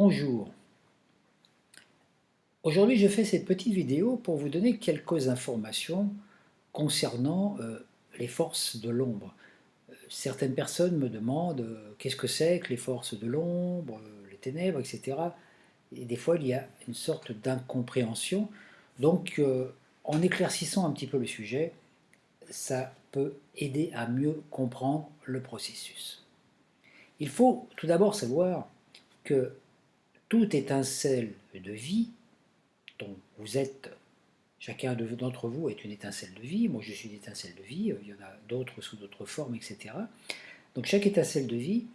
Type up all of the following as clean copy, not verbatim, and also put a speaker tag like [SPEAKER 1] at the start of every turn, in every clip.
[SPEAKER 1] Bonjour, aujourd'hui je fais cette petite vidéo pour vous donner quelques informations concernant les forces de l'ombre. Certaines personnes me demandent qu'est-ce que c'est que les forces de l'ombre, les ténèbres, etc. Et des fois il y a une sorte d'incompréhension. Donc en éclaircissant un petit peu le sujet, ça peut aider à mieux comprendre le processus. Il faut tout d'abord savoir que toute étincelle de vie dont vous êtes, chacun d'entre vous est une étincelle de vie, moi je suis une étincelle de vie, il y en a d'autres sous d'autres formes, etc. Donc chaque étincelle de vie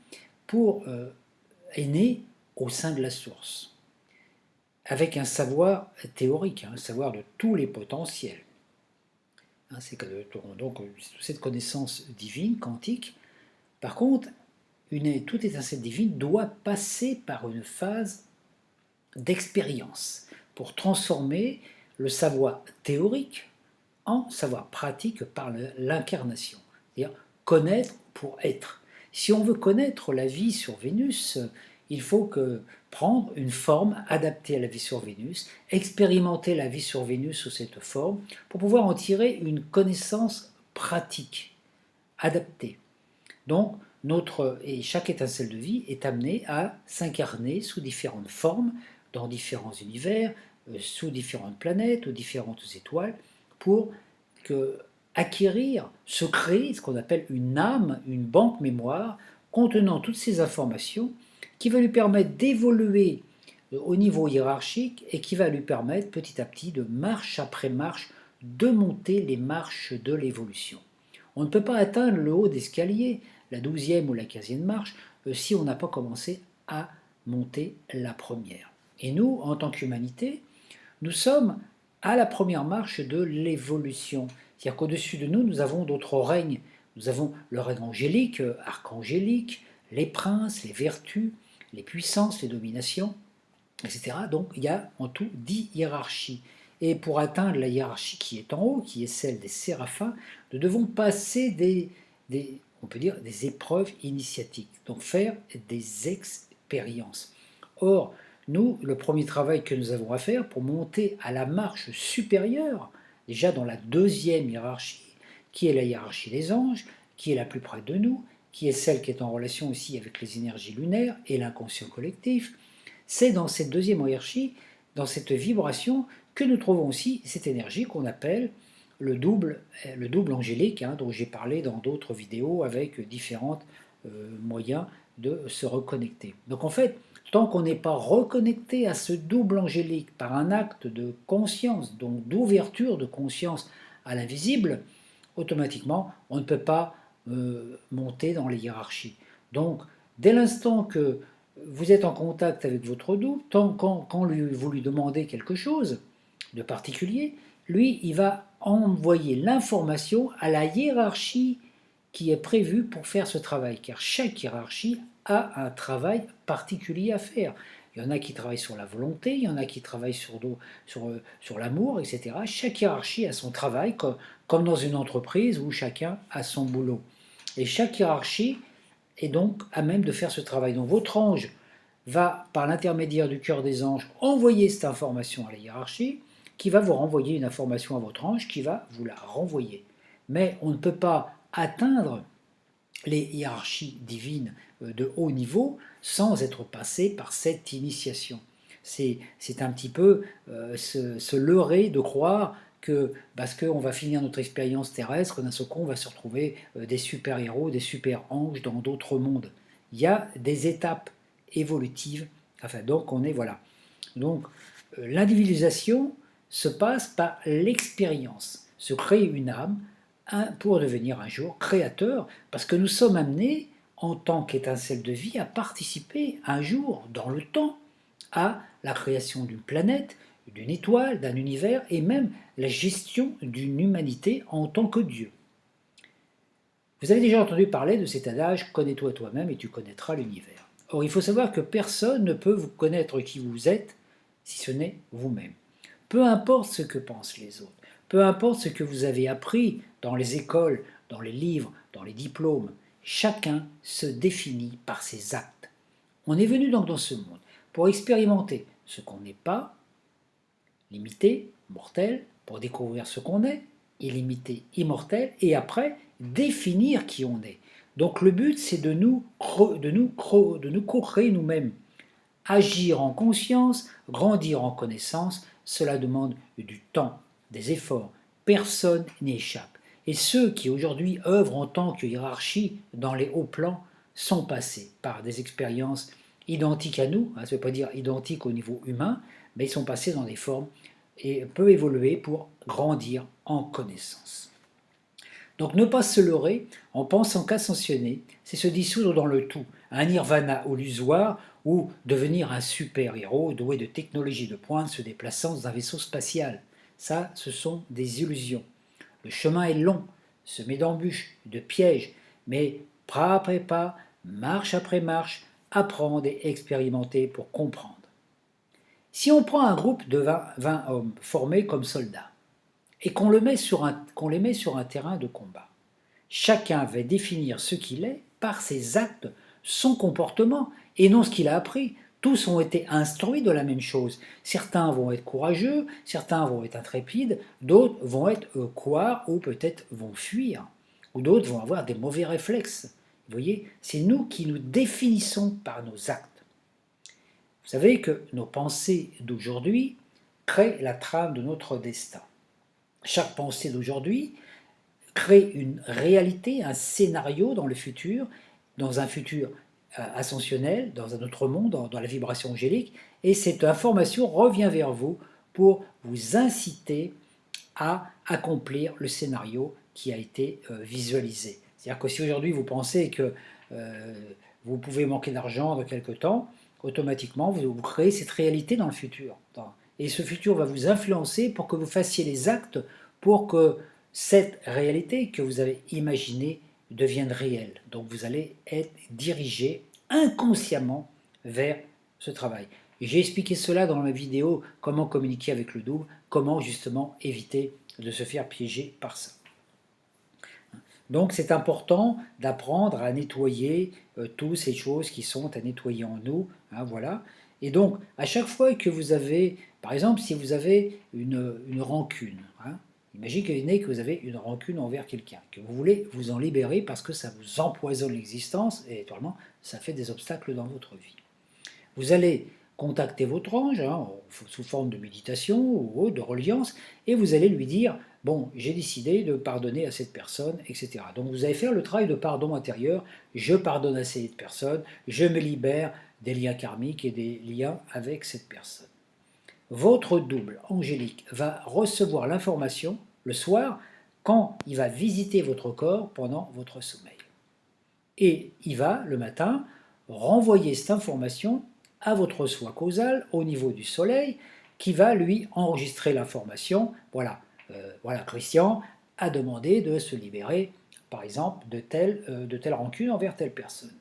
[SPEAKER 1] est née au sein de la source, avec un savoir théorique, un savoir de tous les potentiels. C'est donc cette connaissance divine, quantique. Par contre, toute étincelle divine doit passer par une phase d'expérience pour transformer le savoir théorique en savoir pratique par l'incarnation, c'est-à-dire connaître pour être. Si on veut connaître la vie sur Vénus, il faut prendre une forme adaptée à la vie sur Vénus, expérimenter la vie sur Vénus sous cette forme, pour pouvoir en tirer une connaissance pratique, adaptée. Donc, chaque étincelle de vie est amenée à s'incarner sous différentes formes, dans différents univers, sous différentes planètes ou différentes étoiles, pour acquérir, se créer ce qu'on appelle une âme, une banque mémoire, contenant toutes ces informations qui va lui permettre d'évoluer au niveau hiérarchique et qui va lui permettre petit à petit, de marche après marche, de monter les marches de l'évolution. On ne peut pas atteindre le haut d'escalier, la 12e ou la 15e marche, si on n'a pas commencé à monter la première. Et nous, en tant qu'humanité, nous sommes à la première marche de l'évolution. C'est-à-dire qu'au-dessus de nous, nous avons d'autres règnes. Nous avons le règne angélique, archangélique, les princes, les vertus, les puissances, les dominations, etc. Donc il y a en tout 10 hiérarchies. Et pour atteindre la hiérarchie qui est en haut, qui est celle des séraphins, nous devons passer on peut dire, des épreuves initiatiques, donc faire des expériences. Or, nous, le premier travail que nous avons à faire pour monter à la marche supérieure, déjà dans la 2e hiérarchie, qui est la hiérarchie des anges, qui est la plus près de nous, qui est celle qui est en relation aussi avec les énergies lunaires et l'inconscient collectif, c'est dans cette 2e hiérarchie, dans cette vibration, que nous trouvons aussi cette énergie qu'on appelle le double angélique, dont j'ai parlé dans d'autres vidéos avec différents moyens de se reconnecter. Donc en fait, tant qu'on n'est pas reconnecté à ce double angélique par un acte de conscience, donc d'ouverture de conscience à l'invisible, automatiquement, on ne peut pas monter dans les hiérarchies. Donc, dès l'instant que vous êtes en contact avec votre double, quand vous lui demandez quelque chose de particulier, lui, il va envoyer l'information à la hiérarchie qui est prévue pour faire ce travail, car chaque hiérarchie a un travail particulier à faire. Il y en a qui travaillent sur la volonté, il y en a qui travaillent sur l'amour, etc. Chaque hiérarchie a son travail, comme dans une entreprise où chacun a son boulot. Et chaque hiérarchie est donc à même de faire ce travail. Donc votre ange va, par l'intermédiaire du cœur des anges, envoyer cette information à la hiérarchie, qui va vous renvoyer une information à votre ange, qui va vous la renvoyer. Mais on ne peut pas atteindre les hiérarchies divines de haut niveau sans être passé par cette initiation. C'est un petit peu se leurrer de croire que parce qu'on va finir notre expérience terrestre, d'un seul coup on va se retrouver des super-héros, des super-anges dans d'autres mondes. Il y a des étapes évolutives, donc on est, voilà. Donc l'individualisation se passe par l'expérience, se créer une âme pour devenir un jour créateur, parce que nous sommes amenés, en tant qu'étincelle de vie, à participer un jour, dans le temps, à la création d'une planète, d'une étoile, d'un univers, et même la gestion d'une humanité en tant que Dieu. Vous avez déjà entendu parler de cet adage « connais-toi toi-même et tu connaîtras l'univers ». Or, il faut savoir que personne ne peut vous connaître qui vous êtes si ce n'est vous-même. Peu importe ce que pensent les autres, peu importe ce que vous avez appris dans les écoles, dans les livres, dans les diplômes, chacun se définit par ses actes. On est venu donc dans ce monde pour expérimenter ce qu'on n'est pas, limité, mortel, pour découvrir ce qu'on est, illimité, immortel, et après définir qui on est. Donc le but, c'est de nous co-créer nous-mêmes. Agir en conscience, grandir en connaissance, cela demande du temps, des efforts. Personne n'y échappe. Et ceux qui aujourd'hui œuvrent en tant que hiérarchie dans les hauts plans sont passés par des expériences identiques à nous, ça ne veut pas dire identiques au niveau humain, mais ils sont passés dans des formes et peuvent évoluer pour grandir en connaissance. Donc ne pas se leurrer en pensant qu'ascensionner, c'est se dissoudre dans le tout, un nirvana illusoire ou devenir un super-héros doué de technologies de pointe se déplaçant dans un vaisseau spatial. Ça, ce sont des illusions. Le chemin est long, semé d'embûches, de pièges, mais pas après pas, marche après marche, apprendre et expérimenter pour comprendre. Si on prend un groupe de 20 hommes formés comme soldats et qu'on les met sur un terrain de combat, chacun va définir ce qu'il est par ses actes, son comportement et non ce qu'il a appris. Tous ont été instruits de la même chose. Certains vont être courageux, certains vont être intrépides, d'autres vont être couards ou peut-être vont fuir, ou d'autres vont avoir des mauvais réflexes. Vous voyez, c'est nous qui nous définissons par nos actes. Vous savez que nos pensées d'aujourd'hui créent la trame de notre destin. Chaque pensée d'aujourd'hui crée une réalité, un scénario dans le futur, dans un futur ascensionnel, dans un autre monde, dans la vibration angélique, et cette information revient vers vous pour vous inciter à accomplir le scénario qui a été visualisé. C'est-à-dire que si aujourd'hui vous pensez que vous pouvez manquer d'argent dans quelque temps, automatiquement vous créez cette réalité dans le futur. Et ce futur va vous influencer pour que vous fassiez les actes pour que cette réalité que vous avez imaginée devienne réelle. Donc vous allez être dirigé inconsciemment vers ce travail. J'ai expliqué cela dans ma vidéo comment communiquer avec le double, comment justement éviter de se faire piéger par ça. Donc c'est important d'apprendre à nettoyer toutes ces choses qui sont à nettoyer en nous. Voilà. Et donc à chaque fois que vous avez, par exemple, si vous avez une rancune, imaginez que vous avez une rancune envers quelqu'un, que vous voulez vous en libérer parce que ça vous empoisonne l'existence et naturellement ça fait des obstacles dans votre vie. Vous allez contacter votre ange sous forme de méditation ou de reliance et vous allez lui dire « Bon, j'ai décidé de pardonner à cette personne, etc. » Donc vous allez faire le travail de pardon intérieur. Je pardonne à cette personne, je me libère des liens karmiques et des liens avec cette personne. Votre double angélique va recevoir l'information le soir quand il va visiter votre corps pendant votre sommeil. Et il va, le matin, renvoyer cette information à votre soi causal au niveau du soleil qui va lui enregistrer l'information. Voilà, Christian a demandé de se libérer, par exemple, de telle rancune envers telle personne.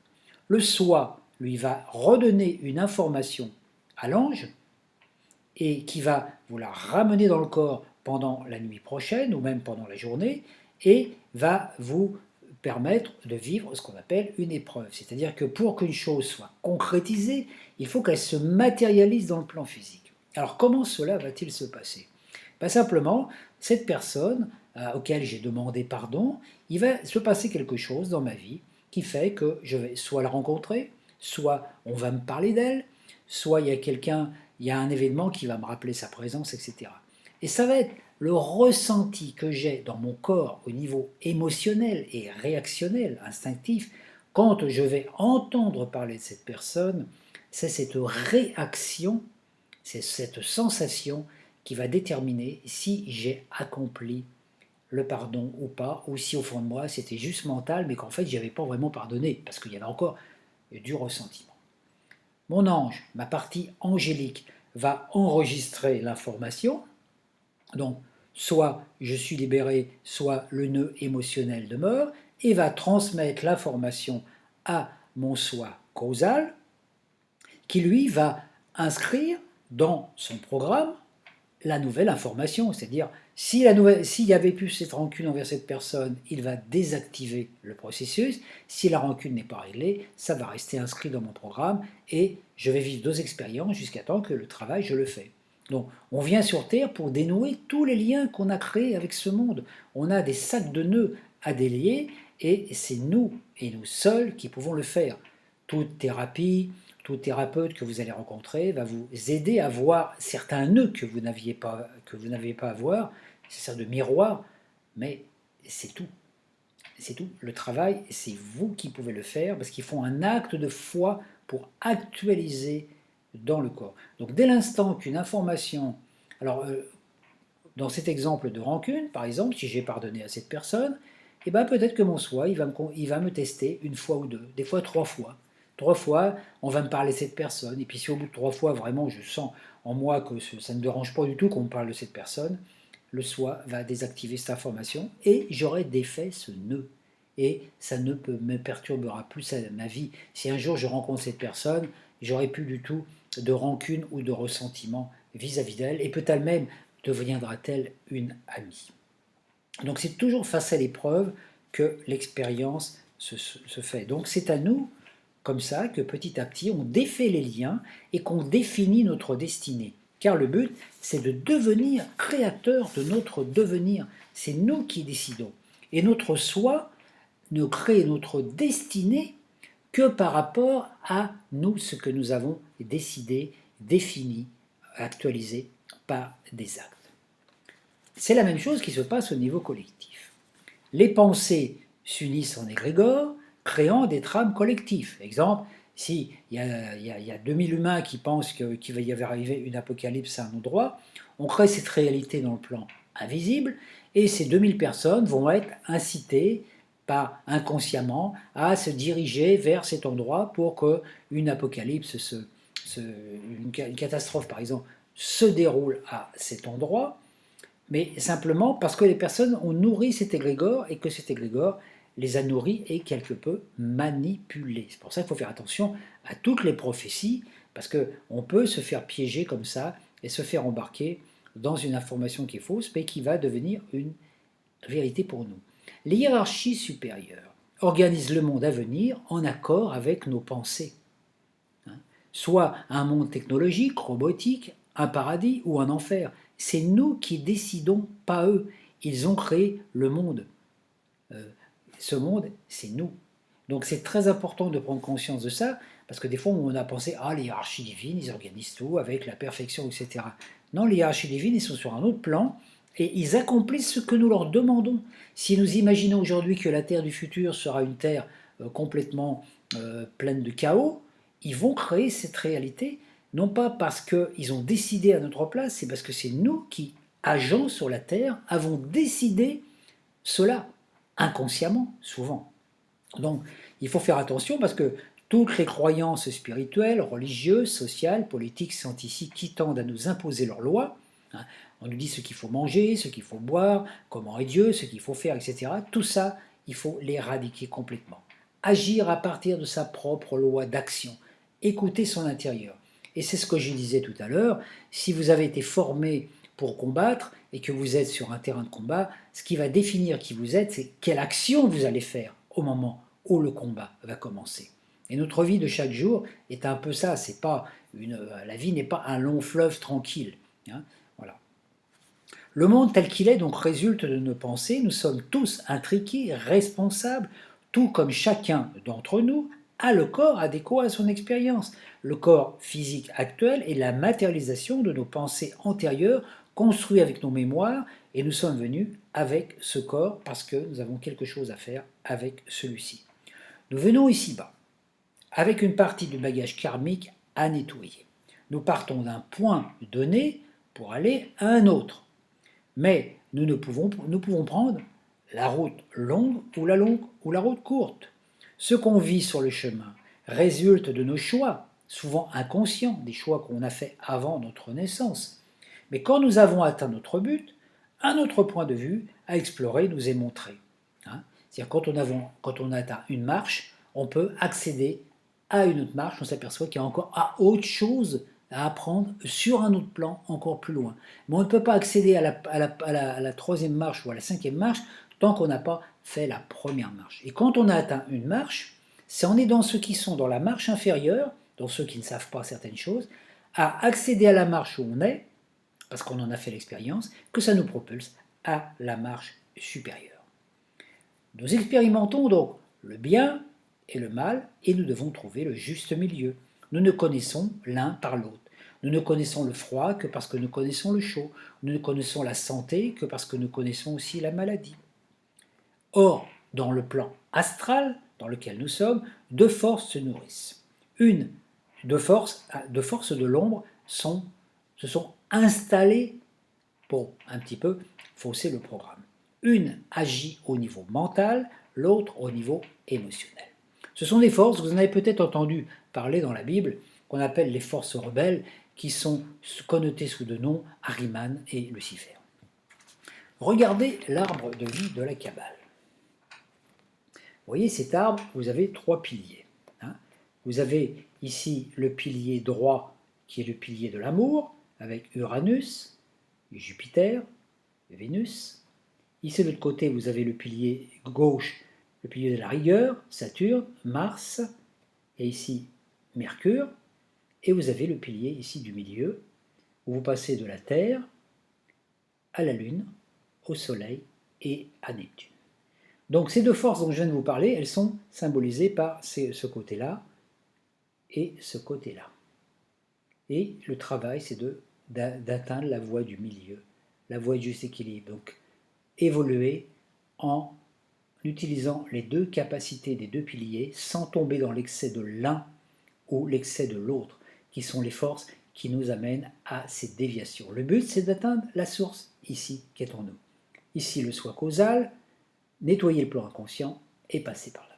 [SPEAKER 1] Le soi lui va redonner une information à l'ange et qui va vous la ramener dans le corps pendant la nuit prochaine ou même pendant la journée et va vous permettre de vivre ce qu'on appelle une épreuve. C'est-à-dire que pour qu'une chose soit concrétisée, il faut qu'elle se matérialise dans le plan physique. Alors comment cela va-t-il se passer? Simplement, cette personne auquel j'ai demandé pardon, il va se passer quelque chose dans ma vie qui fait que je vais soit la rencontrer, soit on va me parler d'elle, soit il y a un événement qui va me rappeler sa présence, etc. Et ça va être le ressenti que j'ai dans mon corps au niveau émotionnel et réactionnel, instinctif, quand je vais entendre parler de cette personne, c'est cette réaction, c'est cette sensation qui va déterminer si j'ai accompli le pardon ou pas, ou si au fond de moi c'était juste mental, mais qu'en fait je n'avais pas vraiment pardonné, parce qu'il y avait encore du ressentiment. Mon ange, ma partie angélique, va enregistrer l'information, donc soit je suis libéré, soit le nœud émotionnel demeure, et va transmettre l'information à mon soi causal, qui lui va inscrire dans son programme la nouvelle information, c'est-à-dire s'il y avait plus cette rancune envers cette personne, il va désactiver le processus. Si la rancune n'est pas réglée, ça va rester inscrit dans mon programme et je vais vivre 2 expériences jusqu'à temps que le travail, je le fais. Donc on vient sur Terre pour dénouer tous les liens qu'on a créés avec ce monde. On a des sacs de nœuds à délier et c'est nous et nous seuls qui pouvons le faire. Toute thérapie, tout thérapeute que vous allez rencontrer va vous aider à voir certains nœuds que vous n'aviez pas à voir. C'est ça de miroir, mais c'est tout. C'est tout. Le travail, c'est vous qui pouvez le faire parce qu'ils font un acte de foi pour actualiser dans le corps. Donc dès l'instant qu'une information, alors dans cet exemple de rancune, par exemple, si j'ai pardonné à cette personne, eh ben peut-être que mon soi, il va me tester une fois ou deux, des fois 3 fois. 3 fois, on va me parler de cette personne, et puis si au bout de 3 fois, vraiment, je sens en moi que ça ne me dérange pas du tout qu'on me parle de cette personne, le soi va désactiver cette information, et j'aurai défait ce nœud. Et ça ne me perturbera plus ma vie. Si un jour je rencontre cette personne, j'aurai plus du tout de rancune ou de ressentiment vis-à-vis d'elle, et peut-être même deviendra-t-elle une amie. Donc c'est toujours face à l'épreuve que l'expérience se fait. Donc c'est à nous, comme ça, que petit à petit, on défait les liens et qu'on définit notre destinée. Car le but, c'est de devenir créateur de notre devenir. C'est nous qui décidons. Et notre soi ne crée notre destinée que par rapport à nous, ce que nous avons décidé, défini, actualisé par des actes. C'est la même chose qui se passe au niveau collectif. Les pensées s'unissent en égrégore, créant des trames collectives. Exemple, s'il y a 2000 humains qui pensent qu'il va y avoir arrivé une apocalypse à un endroit, on crée cette réalité dans le plan invisible, et ces 2000 personnes vont être incitées par inconsciemment à se diriger vers cet endroit pour qu'une apocalypse, une catastrophe par exemple, se déroule à cet endroit, mais simplement parce que les personnes ont nourri cet égrégore et que cet égrégore les a nourris et quelque peu manipulés. C'est pour ça qu'il faut faire attention à toutes les prophéties, parce qu'on peut se faire piéger comme ça et se faire embarquer dans une information qui est fausse, mais qui va devenir une vérité pour nous. Les hiérarchies supérieures organisent le monde à venir en accord avec nos pensées. Soit un monde technologique, robotique, un paradis ou un enfer. C'est nous qui décidons, pas eux. Ils ont créé le monde. Ce monde, c'est nous. Donc c'est très important de prendre conscience de ça, parce que des fois on a pensé, ah les hiérarchies divines, ils organisent tout avec la perfection, etc. Non, les hiérarchies divines, ils sont sur un autre plan, et ils accomplissent ce que nous leur demandons. Si nous imaginons aujourd'hui que la Terre du futur sera une Terre complètement pleine de chaos, ils vont créer cette réalité, non pas parce qu'ils ont décidé à notre place, c'est parce que c'est nous qui, agents sur la Terre, avons décidé cela, inconsciemment, souvent. Donc, il faut faire attention parce que toutes les croyances spirituelles, religieuses, sociales, politiques, scientifiques qui tendent à nous imposer leurs lois, hein, on nous dit ce qu'il faut manger, ce qu'il faut boire, comment est Dieu, ce qu'il faut faire, etc. Tout ça, il faut l'éradiquer complètement. Agir à partir de sa propre loi d'action. Écouter son intérieur. Et c'est ce que je disais tout à l'heure, si vous avez été formé pour combattre et que vous êtes sur un terrain de combat, ce qui va définir qui vous êtes, c'est quelle action vous allez faire au moment où le combat va commencer. Et notre vie de chaque jour est un peu ça. C'est pas la vie n'est pas un long fleuve tranquille. Hein, voilà. Le monde tel qu'il est donc résulte de nos pensées. Nous sommes tous intriqués, responsables, tout comme chacun d'entre nous a le corps adéquat à son expérience. Le corps physique actuel est la matérialisation de nos pensées antérieures construites avec nos mémoires, et nous sommes venus avec ce corps parce que nous avons quelque chose à faire avec celui-ci. Nous venons ici-bas avec une partie du bagage karmique à nettoyer. Nous partons d'un point donné pour aller à un autre. Mais nous pouvons prendre la route longue ou la route courte. Ce qu'on vit sur le chemin résulte de nos choix, souvent inconscients, des choix qu'on a faits avant notre naissance. Mais quand nous avons atteint notre but, un autre point de vue à explorer nous est montré. Hein, c'est-à-dire quand on atteint une marche, on peut accéder à une autre marche, on s'aperçoit qu'il y a encore autre chose à apprendre sur un autre plan encore plus loin. Mais on ne peut pas accéder à la troisième marche ou à la cinquième marche tant qu'on n'a pas fait la première marche. Et quand on a atteint une marche, c'est en aidant ceux qui sont dans la marche inférieure, dans ceux qui ne savent pas certaines choses, à accéder à la marche où on est, parce qu'on en a fait l'expérience, que ça nous propulse à la marche supérieure. Nous expérimentons donc le bien et le mal et nous devons trouver le juste milieu. Nous ne connaissons l'un par l'autre. Nous ne connaissons le froid que parce que nous connaissons le chaud. Nous ne connaissons la santé que parce que nous connaissons aussi la maladie. Or, dans le plan astral dans lequel nous sommes, deux forces se nourrissent. Deux forces de l'ombre se sont installées pour un petit peu fausser le programme. Une agit au niveau mental, l'autre au niveau émotionnel. Ce sont des forces, vous en avez peut-être entendu parler dans la Bible, qu'on appelle les forces rebelles, qui sont connotées sous deux noms, Ahriman et Lucifer. Regardez l'arbre de vie de la Kabbale. Vous voyez cet arbre, vous avez trois piliers. Vous avez ici le pilier droit, qui est le pilier de l'amour, avec Uranus, Jupiter, Vénus. Ici de l'autre côté, vous avez le pilier gauche, le pilier de la rigueur, Saturne, Mars, et ici Mercure. Et vous avez le pilier ici du milieu, où vous passez de la Terre à la Lune, au Soleil et à Neptune. Donc ces deux forces dont je viens de vous parler, elles sont symbolisées par ce côté-là et ce côté-là. Et le travail, c'est d'atteindre la voie du milieu, la voie du juste équilibre. Donc évoluer en utilisant les deux capacités des deux piliers sans tomber dans l'excès de l'un ou l'excès de l'autre, qui sont les forces qui nous amènent à ces déviations. Le but, c'est d'atteindre la source, ici, qui est en nous. Ici, le soi causal, nettoyer le plan inconscient et passer par là.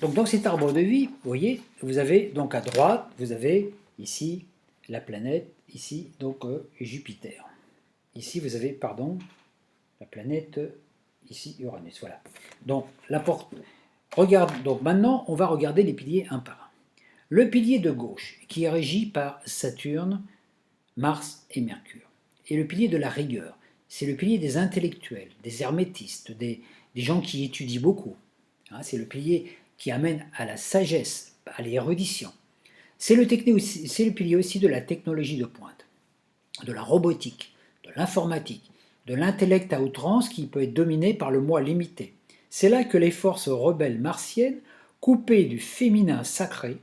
[SPEAKER 1] Donc dans cet arbre de vie, vous voyez, vous avez donc à droite, vous avez ici la planète, ici donc Jupiter. Ici vous avez, la planète, ici Uranus, voilà. Donc donc maintenant on va regarder les piliers un par un. Le pilier de gauche, qui est régi par Saturne, Mars et Mercure, et le pilier de la rigueur, c'est le pilier des intellectuels, des hermétistes, des gens qui étudient beaucoup. C'est le pilier qui amène à la sagesse, à l'érudition. C'est le pilier aussi de la technologie de pointe, de la robotique, de l'informatique, de l'intellect à outrance qui peut être dominé par le moi limité. C'est là que les forces rebelles martiennes, coupées du féminin sacré,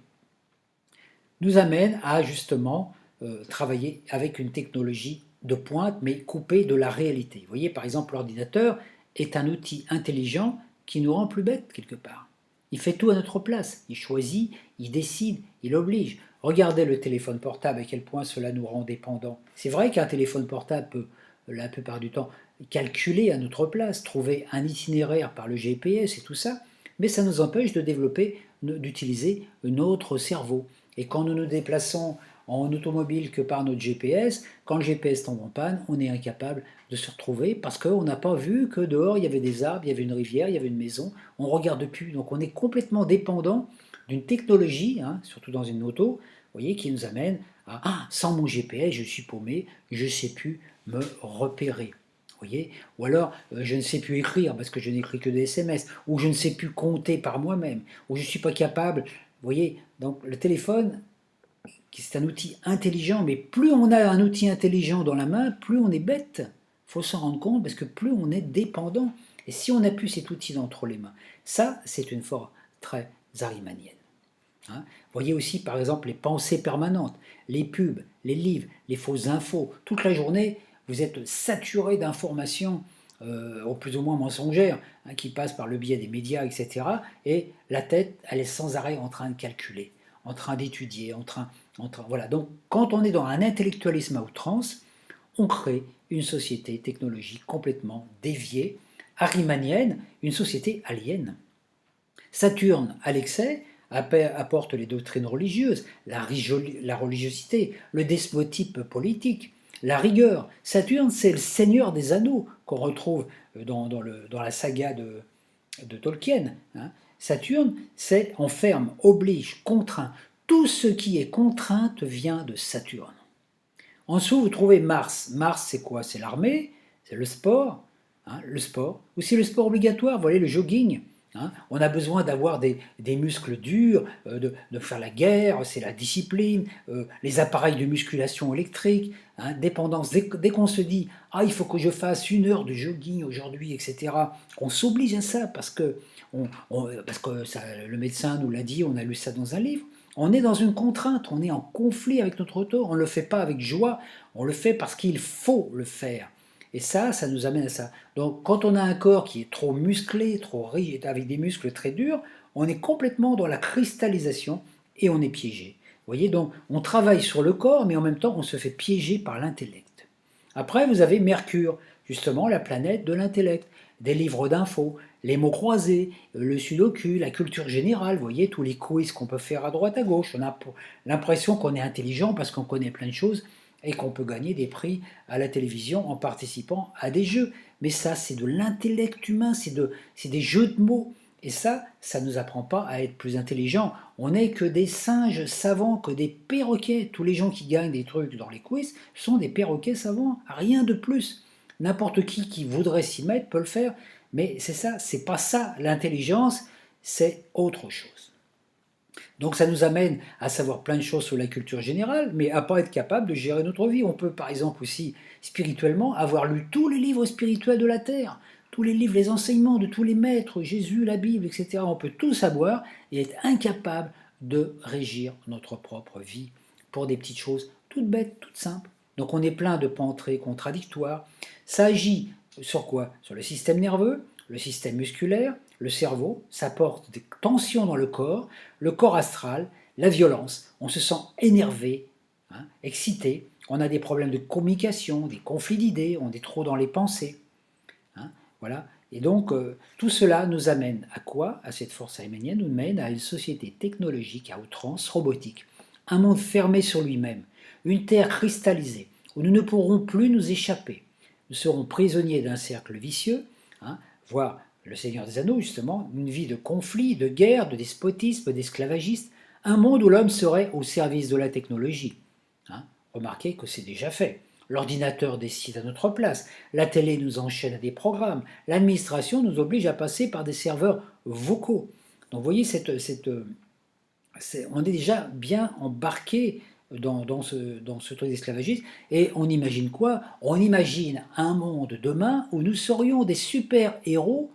[SPEAKER 1] nous amènent à justement travailler avec une technologie de pointe, mais coupée de la réalité. Vous voyez, par exemple, l'ordinateur est un outil intelligent qui nous rend plus bêtes quelque part. Il fait tout à notre place, il choisit, il décide, il oblige. Regardez le téléphone portable, à quel point cela nous rend dépendants. C'est vrai qu'un téléphone portable peut, la plupart du temps, calculer à notre place, trouver un itinéraire par le GPS et tout ça, mais ça nous empêche de développer, d'utiliser notre cerveau. Et quand nous nous déplaçons en automobile que par notre GPS, quand le GPS tombe en panne, on est incapable de se retrouver parce qu'on n'a pas vu que dehors il y avait des arbres, il y avait une rivière, il y avait une maison, on ne regarde plus. Donc on est complètement dépendant d'une technologie, surtout dans une auto, vous voyez, qui nous amène à sans mon GPS, je suis paumé, je ne sais plus me repérer. Voyez, ou alors je ne sais plus écrire parce que je n'écris que des SMS, ou je ne sais plus compter par moi-même, ou je ne suis pas capable. Vous voyez, donc le téléphone, c'est un outil intelligent, mais plus on a un outil intelligent dans la main, plus on est bête. Il faut s'en rendre compte parce que plus on est dépendant. Et si on n'a plus cet outil entre les mains, ça, c'est une force très ahrimanienne. Vous voyez aussi, par exemple, les pensées permanentes, les pubs, les livres, les fausses infos. Toute la journée, vous êtes saturé d'informations au plus ou moins mensongères, qui passent par le biais des médias, etc. Et la tête, elle est sans arrêt en train de calculer, en train d'étudier, voilà. Donc, quand on est dans un intellectualisme à outrance, on crée une société technologique complètement déviée, ahrimanienne, une société alien. Saturne, à l'excès, apporte les doctrines religieuses, la religiosité, le despotisme politique, la rigueur. Saturne, c'est le seigneur des anneaux qu'on retrouve dans la saga de Tolkien, hein. Saturne, c'est enferme, oblige, contraint. Tout ce qui est contrainte vient de Saturne. En dessous, vous trouvez Mars. Mars, c'est quoi? C'est l'armée, c'est le sport, hein, le sport. Aussi le sport obligatoire, vous voyez, le jogging. Hein. On a besoin d'avoir des muscles durs, de faire la guerre, c'est la discipline, les appareils de musculation électrique, hein, dépendance. Dès qu'on se dit « Ah, il faut que je fasse 1 heure de jogging aujourd'hui, etc. », on s'oblige à ça parce que le médecin nous l'a dit, on a lu ça dans un livre. On est dans une contrainte, on est en conflit avec notre auto, on ne le fait pas avec joie, on le fait parce qu'il faut le faire. Et ça nous amène à ça. Donc quand on a un corps qui est trop musclé, trop rigide, avec des muscles très durs, on est complètement dans la cristallisation et on est piégé. Vous voyez, donc on travaille sur le corps, mais en même temps on se fait piéger par l'intellect. Après, vous avez Mercure, justement la planète de l'intellect, des livres d'infos, les mots croisés, le sudoku, la culture générale, vous voyez, tous les quiz qu'on peut faire à droite à gauche. On a l'impression qu'on est intelligent parce qu'on connaît plein de choses et qu'on peut gagner des prix à la télévision en participant à des jeux. Mais ça, c'est de l'intellect humain, c'est des jeux de mots. Et ça ne nous apprend pas à être plus intelligents. On n'est que des singes savants, que des perroquets. Tous les gens qui gagnent des trucs dans les quiz sont des perroquets savants, rien de plus. N'importe qui voudrait s'y mettre peut le faire, mais c'est ça, c'est pas ça l'intelligence, c'est autre chose. Donc ça nous amène à savoir plein de choses sur la culture générale, mais à pas être capable de gérer notre vie. On peut par exemple aussi, spirituellement, avoir lu tous les livres spirituels de la Terre, tous les livres, les enseignements de tous les maîtres, Jésus, la Bible, etc. On peut tout savoir et être incapable de régir notre propre vie pour des petites choses toutes bêtes, toutes simples. Donc on est plein de pensées contradictoires. Ça agit sur quoi? Sur le système nerveux, le système musculaire, le cerveau, ça porte des tensions dans le corps astral, la violence, on se sent énervé, hein, excité, on a des problèmes de communication, des conflits d'idées, on est trop dans les pensées. Hein, voilà. Et donc, tout cela nous amène à quoi? À cette force arménienne, nous mène à une société technologique à outrance, robotique, un monde fermé sur lui-même, une terre cristallisée, où nous ne pourrons plus nous échapper. Nous serons prisonniers d'un cercle vicieux, hein, voire le Seigneur des Anneaux, justement, une vie de conflit, de guerre, de despotisme, d'esclavagisme, un monde où l'homme serait au service de la technologie. Hein, remarquez que c'est déjà fait. L'ordinateur décide à notre place, la télé nous enchaîne à des programmes, l'administration nous oblige à passer par des serveurs vocaux. Donc vous voyez, on est déjà bien embarqué dans ce truc d'esclavagisme. Et on imagine quoi? On imagine un monde demain où nous serions des super-héros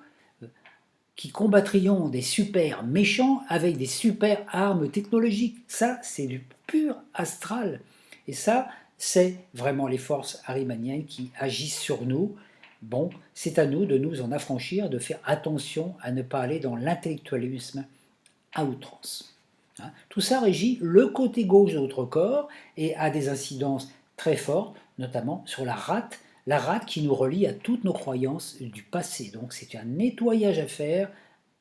[SPEAKER 1] qui combattrions des super méchants avec des super armes technologiques. Ça, c'est du pur astral. Et ça, c'est vraiment les forces arimaniennes qui agissent sur nous. Bon, c'est à nous de nous en affranchir, de faire attention à ne pas aller dans l'intellectualisme à outrance. Hein. Tout ça régit le côté gauche de notre corps et a des incidences très fortes, notamment sur la rate qui nous relie à toutes nos croyances du passé. Donc c'est un nettoyage à faire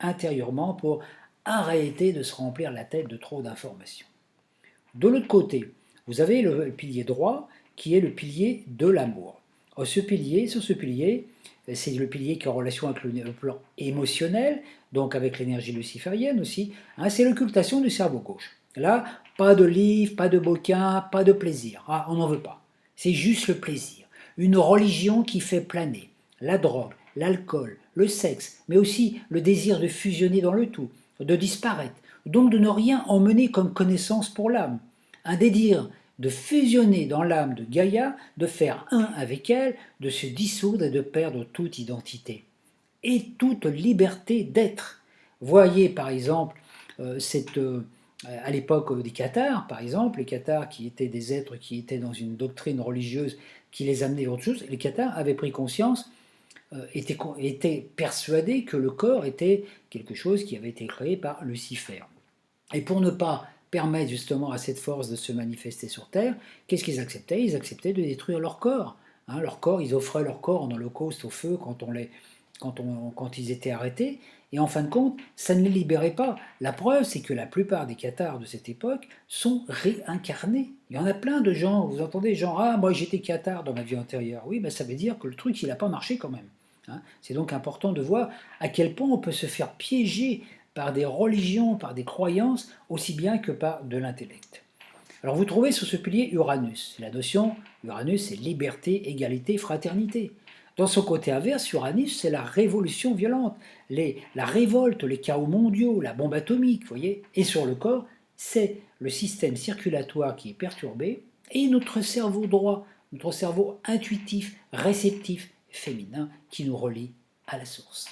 [SPEAKER 1] intérieurement pour arrêter de se remplir la tête de trop d'informations. De l'autre côté, vous avez le pilier droit qui est le pilier de l'amour. Sur ce pilier, c'est le pilier qui est en relation avec le plan émotionnel, donc avec l'énergie luciférienne aussi, hein, c'est l'occultation du cerveau gauche. Là, pas de livre, pas de bouquin, pas de plaisir. Ah, on n'en veut pas. C'est juste le plaisir. Une religion qui fait planer la drogue, l'alcool, le sexe, mais aussi le désir de fusionner dans le tout, de disparaître, donc de ne rien emmener comme connaissance pour l'âme. Un désir de fusionner dans l'âme de Gaïa, de faire un avec elle, de se dissoudre et de perdre toute identité et toute liberté d'être. Voyez par exemple à l'époque des Cathares, par exemple, les Cathares qui étaient des êtres qui étaient dans une doctrine religieuse qui les amenait à autre chose, les Cathares avaient pris conscience, étaient persuadés que le corps était quelque chose qui avait été créé par Lucifer. Et pour ne pas permettre justement à cette force de se manifester sur Terre, qu'est-ce qu'ils acceptaient? Ils acceptaient de détruire leur corps. Hein, leur corps, ils offraient leur corps en holocauste au feu quand ils étaient arrêtés. Et en fin de compte, ça ne les libérait pas. La preuve, c'est que la plupart des cathares de cette époque sont réincarnés. Il y en a plein de gens, vous entendez, genre, ah, moi j'étais cathare dans ma vie antérieure. Oui, ben, ça veut dire que le truc, il n'a pas marché quand même. hein. C'est donc important de voir à quel point on peut se faire piéger par des religions, par des croyances, aussi bien que par de l'intellect. Alors vous trouvez sur ce pilier Uranus. La notion, Uranus, c'est liberté, égalité, fraternité. Dans son côté inverse, Uranus, c'est la révolution violente, la révolte, les chaos mondiaux, la bombe atomique, vous voyez. Et sur le corps, c'est le système circulatoire qui est perturbé et notre cerveau droit, notre cerveau intuitif, réceptif, féminin, qui nous relie à la source.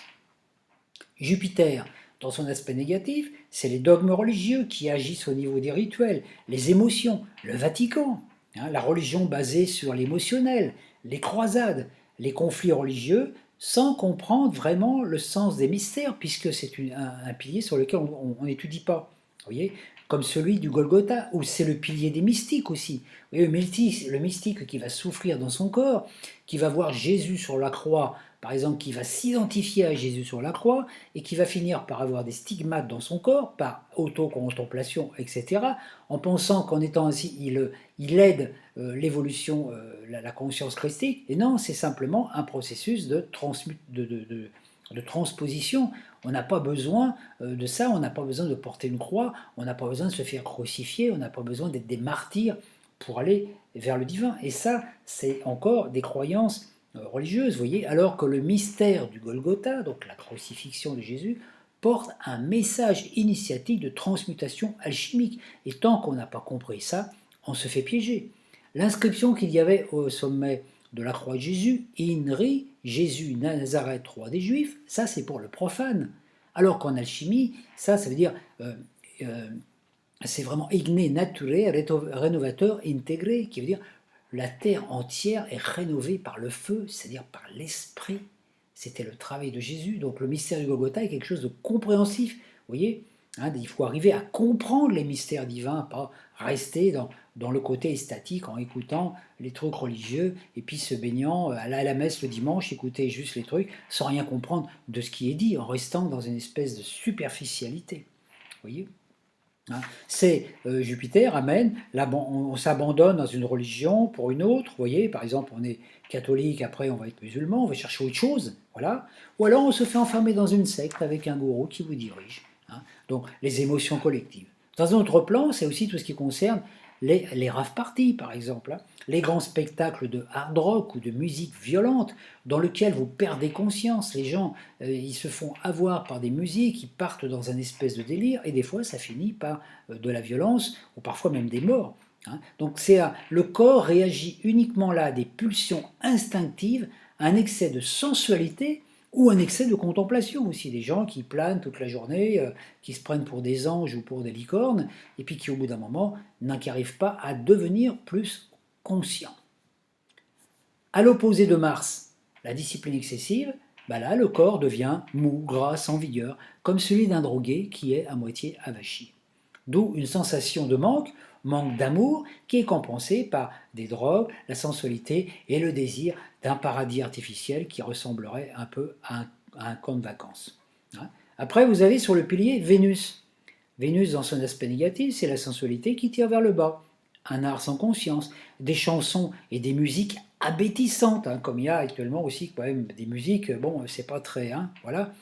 [SPEAKER 1] Jupiter, dans son aspect négatif, c'est les dogmes religieux qui agissent au niveau des rituels, les émotions, le Vatican, hein, la religion basée sur l'émotionnel, les croisades, les conflits religieux, sans comprendre vraiment le sens des mystères, puisque c'est un pilier sur lequel on n'étudie pas. Vous voyez, comme celui du Golgotha, où c'est le pilier des mystiques aussi. Vous voyez, le mystique qui va souffrir dans son corps, qui va voir Jésus sur la croix, par exemple, qui va s'identifier à Jésus sur la croix, et qui va finir par avoir des stigmates dans son corps, par autocontemplation, etc., en pensant qu'en étant ainsi, il aide l'évolution, la conscience christique. Et non, c'est simplement un processus de transposition. On n'a pas besoin de ça, on n'a pas besoin de porter une croix, on n'a pas besoin de se faire crucifier, on n'a pas besoin d'être des martyrs pour aller vers le divin. Et ça, c'est encore des croyances religieuses, vous voyez, alors que le mystère du Golgotha, donc la crucifixion de Jésus, porte un message initiatique de transmutation alchimique. Et tant qu'on n'a pas compris ça, on se fait piéger. L'inscription qu'il y avait au sommet de la croix de Jésus, INRI, Jésus Nazareth, roi des Juifs, ça c'est pour le profane. Alors qu'en alchimie, ça veut dire, c'est vraiment igné, naturé, rénovateur, intégré, qui veut dire la terre entière est rénovée par le feu, c'est-à-dire par l'esprit. C'était le travail de Jésus. Donc le mystère du Golgotha est quelque chose de compréhensif. Vous voyez, hein, il faut arriver à comprendre les mystères divins, pas rester dans le côté statique en écoutant les trucs religieux et puis se baignant, aller à la messe le dimanche, écouter juste les trucs sans rien comprendre de ce qui est dit, en restant dans une espèce de superficialité. Vous voyez, hein. C'est Jupiter amène, on s'abandonne dans une religion pour une autre, vous voyez, par exemple on est catholique, après on va être musulman, on va chercher autre chose, voilà, ou alors on se fait enfermer dans une secte avec un gourou qui vous dirige, hein. Donc les émotions collectives. Dans un autre plan, c'est aussi tout ce qui concerne les rave parties, par exemple, hein, les grands spectacles de hard rock ou de musique violente dans lesquels vous perdez conscience. Les gens, ils se font avoir par des musiques, ils partent dans un espèce de délire, et des fois, ça finit par de la violence ou parfois même des morts, hein. Donc le corps réagit uniquement là à des pulsions instinctives, un excès de sensualité ou un excès de contemplation aussi, des gens qui planent toute la journée, qui se prennent pour des anges ou pour des licornes, et puis qui au bout d'un moment n'arrivent pas à devenir plus conscients. À l'opposé de Mars, la discipline excessive, bah là le corps devient mou, gras, sans vigueur, comme celui d'un drogué qui est à moitié avachi. D'où une sensation de manque d'amour, qui est compensée par des drogues, la sensualité et le désir d'un paradis artificiel qui ressemblerait un peu à un camp de vacances, hein. Après, vous avez sur le pilier Vénus. Vénus, dans son aspect négatif, c'est la sensualité qui tire vers le bas. Un art sans conscience, des chansons et des musiques abétissantes, hein, comme il y a actuellement aussi quand même des musiques, bon, c'est pas très, hein, voilà.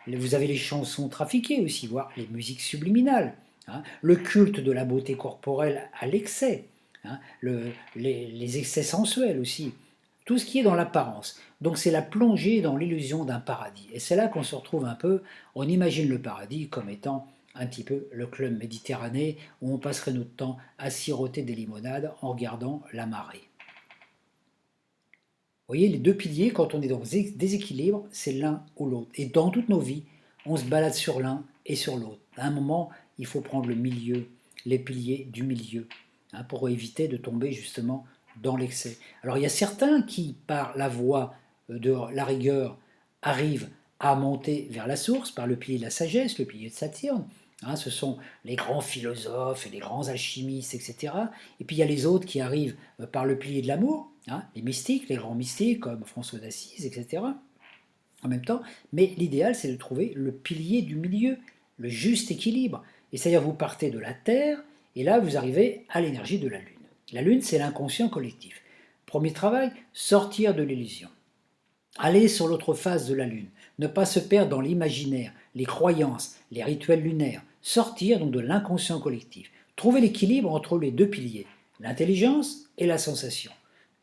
[SPEAKER 1] Vous avez les chansons trafiquées aussi, voire les musiques subliminales, hein, le culte de la beauté corporelle à l'excès, hein, les excès sensuels aussi, tout ce qui est dans l'apparence. Donc c'est la plongée dans l'illusion d'un paradis. Et c'est là qu'on se retrouve un peu, on imagine le paradis comme étant un petit peu le club méditerranéen où on passerait notre temps à siroter des limonades en regardant la marée. Vous voyez, les deux piliers, quand on est dans déséquilibre, c'est l'un ou l'autre. Et dans toutes nos vies, on se balade sur l'un et sur l'autre. À un moment, il faut prendre le milieu, les piliers du milieu, hein, pour éviter de tomber justement dans l'excès. Alors il y a certains qui, par la voie de la rigueur, arrivent à monter vers la source, par le pilier de la sagesse, le pilier de Saturne. Hein, ce sont les grands philosophes et les grands alchimistes, etc. Et puis il y a les autres qui arrivent par le pilier de l'amour, hein, les mystiques, les grands mystiques comme François d'Assise, etc. En même temps, mais l'idéal c'est de trouver le pilier du milieu, le juste équilibre. Et c'est-à-dire vous partez de la Terre et là vous arrivez à l'énergie de la Lune. La Lune c'est l'inconscient collectif. Premier travail, sortir de l'illusion. aller sur l'autre face de la Lune, ne pas se perdre dans l'imaginaire, les croyances, les rituels lunaires, sortir donc de l'inconscient collectif, trouver l'équilibre entre les deux piliers, l'intelligence et la sensation,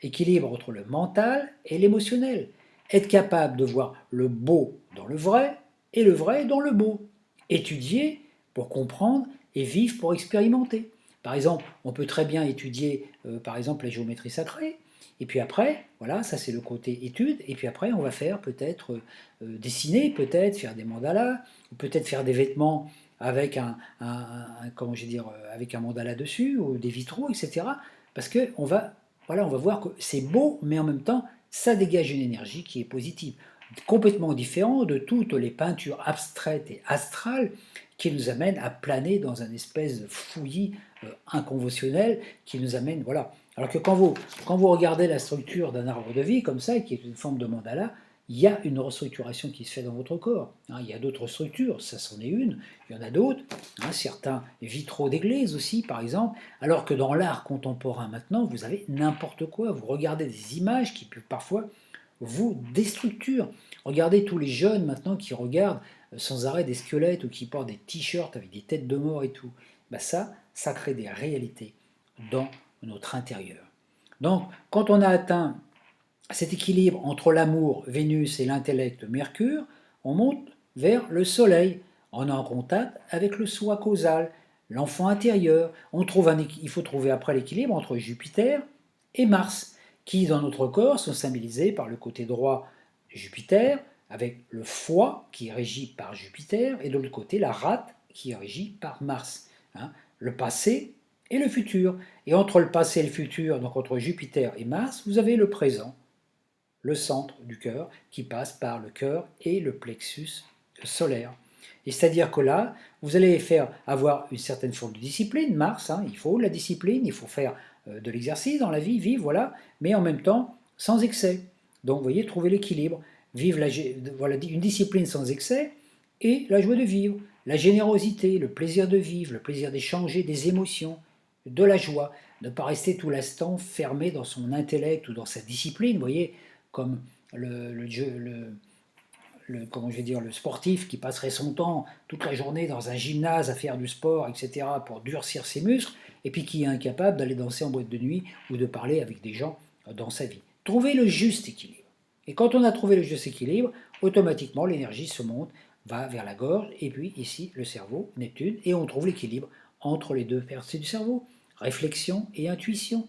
[SPEAKER 1] équilibre entre le mental et l'émotionnel, être capable de voir le beau dans le vrai et le vrai dans le beau, étudier pour comprendre et vivre pour expérimenter. Par exemple, on peut très bien étudier par exemple la géométrie sacrée, et puis après, voilà, ça c'est le côté étude. Et puis après, on va faire peut-être dessiner, peut-être faire des mandalas, ou peut-être faire des vêtements avec comment je vais dire, avec un mandala dessus, ou des vitraux, etc. Parce que voilà, on va voir que c'est beau, mais en même temps, ça dégage une énergie qui est positive, complètement différent de toutes les peintures abstraites et astrales qui nous amènent à planer dans un espèce de fouillis inconventionnel qui nous amène, voilà. Alors que quand vous regardez la structure d'un arbre de vie comme ça, qui est une forme de mandala, il y a une restructuration qui se fait dans votre corps. Hein, il y a d'autres structures, ça c'en est une, il y en a d'autres, hein, certains vitraux d'église aussi par exemple, alors que dans l'art contemporain maintenant, vous avez n'importe quoi, vous regardez des images qui peuvent parfois vous déstructurent. Regardez tous les jeunes maintenant qui regardent sans arrêt des squelettes ou qui portent des t-shirts avec des têtes de mort et tout. Ben ça crée des réalités dans notre intérieur. Donc, quand on a atteint cet équilibre entre l'amour, Vénus, et l'intellect, Mercure, on monte vers le Soleil. On est en contact avec le soi causal, l'enfant intérieur. Il faut trouver après l'équilibre entre Jupiter et Mars, qui dans notre corps sont symbolisés par le côté droit Jupiter, avec le foie qui est régi par Jupiter, et de l'autre côté la rate qui est régie par Mars. Hein. Le passé et le futur. Et entre le passé et le futur, donc entre Jupiter et Mars, vous avez le présent, le centre du cœur, qui passe par le cœur et le plexus solaire. Et c'est-à-dire que là, vous allez avoir une certaine forme de discipline, Mars, hein, il faut de la discipline, il faut faire de l'exercice dans la vie, vivre, voilà, mais en même temps, sans excès. Donc, vous voyez, trouver l'équilibre, vivre voilà, une discipline sans excès et la joie de vivre, la générosité, le plaisir de vivre, le plaisir d'échanger des émotions, de la joie, ne pas rester tout l'instant fermé dans son intellect ou dans sa discipline, vous voyez, comme comment je vais dire, le sportif qui passerait son temps toute la journée dans un gymnase à faire du sport, etc., pour durcir ses muscles, et puis qui est incapable d'aller danser en boîte de nuit ou de parler avec des gens dans sa vie. Trouver le juste équilibre. Et quand on a trouvé le juste équilibre, automatiquement l'énergie se monte, va vers la gorge, et puis ici le cerveau, Neptune, et on trouve l'équilibre entre les deux parties du cerveau, réflexion et intuition.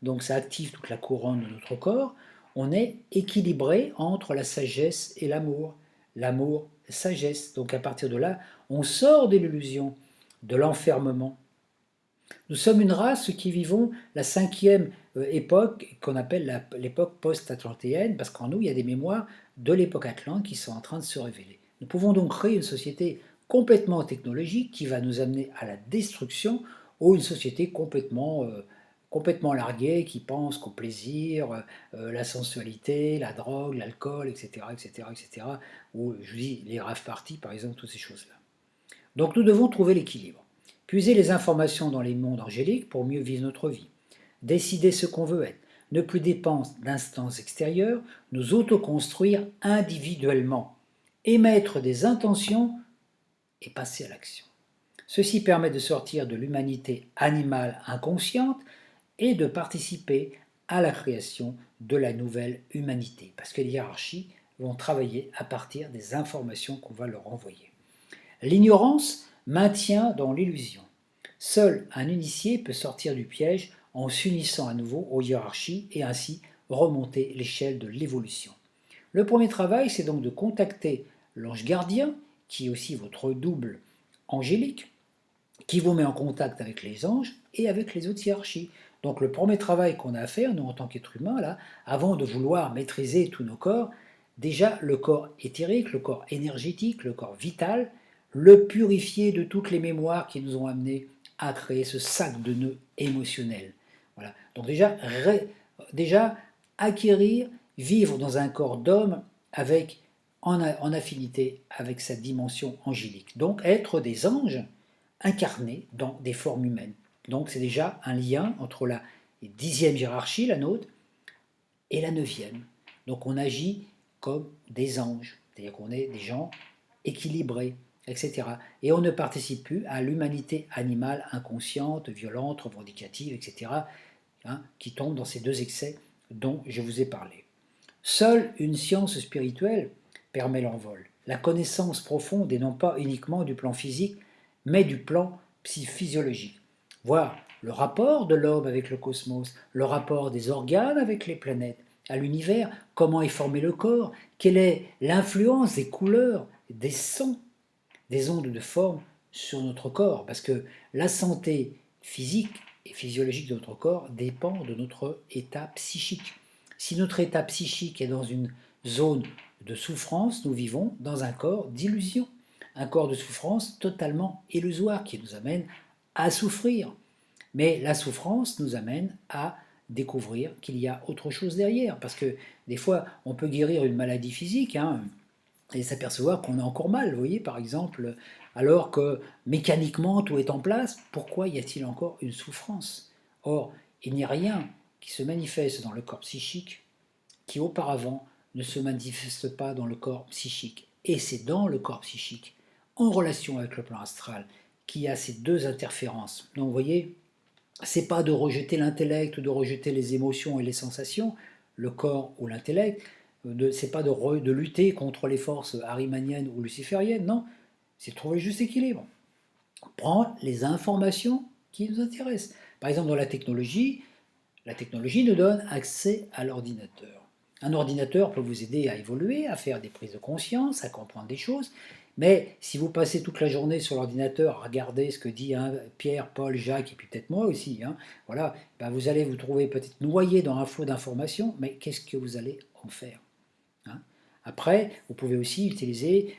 [SPEAKER 1] Donc ça active toute la couronne de notre corps. On est équilibré entre la sagesse et l'amour. L'amour, sagesse. Donc à partir de là, on sort de l'illusion, de l'enfermement. Nous sommes une race qui vivons la cinquième époque qu'on appelle l'époque post-atlantéenne, parce qu'en nous, il y a des mémoires de l'époque atlante qui sont en train de se révéler. Nous pouvons donc créer une société complètement technologique qui va nous amener à la destruction, ou une société complètement larguée qui pense qu'au plaisir, la sensualité, la drogue, l'alcool, etc., etc., etc., ou je vous dis les rave parties par exemple, toutes ces choses-là. Donc nous devons trouver l'équilibre. Puiser les informations dans les mondes angéliques pour mieux vivre notre vie. Décider ce qu'on veut être. Ne plus dépendre d'instances extérieures. Nous autoconstruire individuellement. Émettre des intentions et passer à l'action. Ceci permet de sortir de l'humanité animale inconsciente et de participer à la création de la nouvelle humanité. Parce que les hiérarchies vont travailler à partir des informations qu'on va leur envoyer. L'ignorance maintient dans l'illusion. Seul un initié peut sortir du piège en s'unissant à nouveau aux hiérarchies et ainsi remonter l'échelle de l'évolution. Le premier travail, c'est donc de contacter l'ange gardien, qui est aussi votre double angélique, qui vous met en contact avec les anges et avec les autres hiérarchies. Donc le premier travail qu'on a à faire, nous en tant qu'êtres humains, là, avant de vouloir maîtriser tous nos corps, déjà le corps éthérique, le corps énergétique, le corps vital, le purifier de toutes les mémoires qui nous ont amenés à créer ce sac de nœuds émotionnels. Voilà. Donc déjà acquérir, vivre dans un corps d'homme avec en affinité avec sa dimension angélique. Donc être des anges incarnés dans des formes humaines. Donc c'est déjà un lien entre la 10e hiérarchie, la nôtre, et la 9e. Donc on agit comme des anges, c'est-à-dire qu'on est des gens équilibrés, etc. Et on ne participe plus à l'humanité animale inconsciente, violente, revendicative, etc., hein, qui tombe dans ces deux excès dont je vous ai parlé. Seule une science spirituelle permet l'envol, la connaissance profonde et non pas uniquement du plan physique, mais du plan physiologique. Voir le rapport de l'homme avec le cosmos, le rapport des organes avec les planètes, à l'univers, comment est formé le corps, quelle est l'influence des couleurs, des sons, des ondes de forme sur notre corps, parce que la santé physique et physiologique de notre corps dépend de notre état psychique. Si notre état psychique est dans une zone de souffrance, nous vivons dans un corps d'illusion, un corps de souffrance totalement illusoire qui nous amène à souffrir. Mais la souffrance nous amène à découvrir qu'il y a autre chose derrière, parce que des fois, on peut guérir une maladie physique, hein, et s'apercevoir qu'on a encore mal, vous voyez, par exemple, alors que mécaniquement tout est en place, pourquoi y a-t-il encore une souffrance? Or, il n'y a rien qui se manifeste dans le corps psychique qui auparavant ne se manifeste pas dans le corps psychique. Et c'est dans le corps psychique, en relation avec le plan astral, qu'il y a ces deux interférences. Donc vous voyez, c'est pas de rejeter l'intellect ou de rejeter les émotions et les sensations, le corps ou l'intellect, c'est pas de lutter contre les forces arimaniennes ou lucifériennes, non, c'est de trouver le juste équilibre. Prendre les informations qui nous intéressent. Par exemple, dans la technologie nous donne accès à l'ordinateur. Un ordinateur peut vous aider à évoluer, à faire des prises de conscience, à comprendre des choses, mais si vous passez toute la journée sur l'ordinateur à regarder ce que dit hein, Pierre, Paul, Jacques, et puis peut-être moi aussi, hein, voilà, ben vous allez vous trouver peut-être noyé dans un flot d'informations, mais qu'est-ce que vous allez en faire hein? Après, vous pouvez aussi utiliser,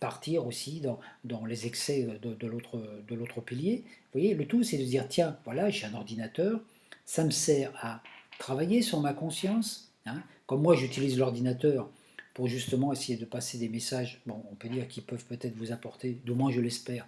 [SPEAKER 1] partir aussi dans les excès de l'autre pilier. Vous voyez, le tout, c'est de dire, tiens, voilà, j'ai un ordinateur, ça me sert à travailler sur ma conscience. Hein. Comme moi, j'utilise l'ordinateur pour justement essayer de passer des messages, bon, on peut dire qu'ils peuvent peut-être vous apporter, du moins je l'espère,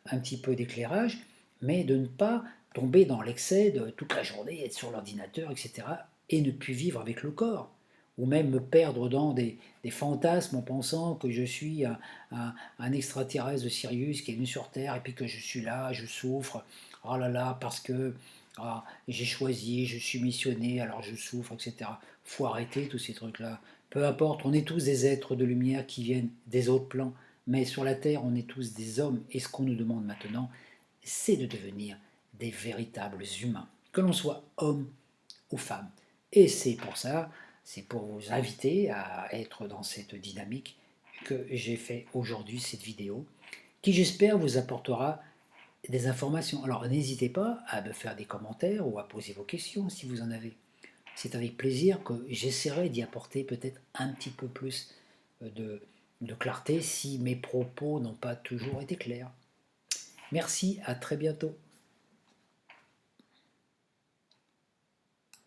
[SPEAKER 1] un petit peu d'éclairage, mais de ne pas tomber dans l'excès de toute la journée être sur l'ordinateur, etc., et ne plus vivre avec le corps ou même me perdre dans des fantasmes en pensant que je suis un extraterrestre de Sirius qui est venu sur Terre et puis que je suis là, je souffre, oh là là, parce que j'ai choisi, je suis missionné, alors je souffre, etc. Faut arrêter tous ces trucs-là. Peu importe, on est tous des êtres de lumière qui viennent des autres plans, mais sur la Terre, on est tous des hommes, et ce qu'on nous demande maintenant, c'est de devenir des véritables humains, que l'on soit homme ou femme. Et c'est pour ça, c'est pour vous inviter à être dans cette dynamique que j'ai fait aujourd'hui cette vidéo, qui j'espère vous apportera des informations. Alors n'hésitez pas à me faire des commentaires ou à poser vos questions si vous en avez. C'est avec plaisir que j'essaierai d'y apporter peut-être un petit peu plus de clarté si mes propos n'ont pas toujours été clairs. Merci, à très bientôt.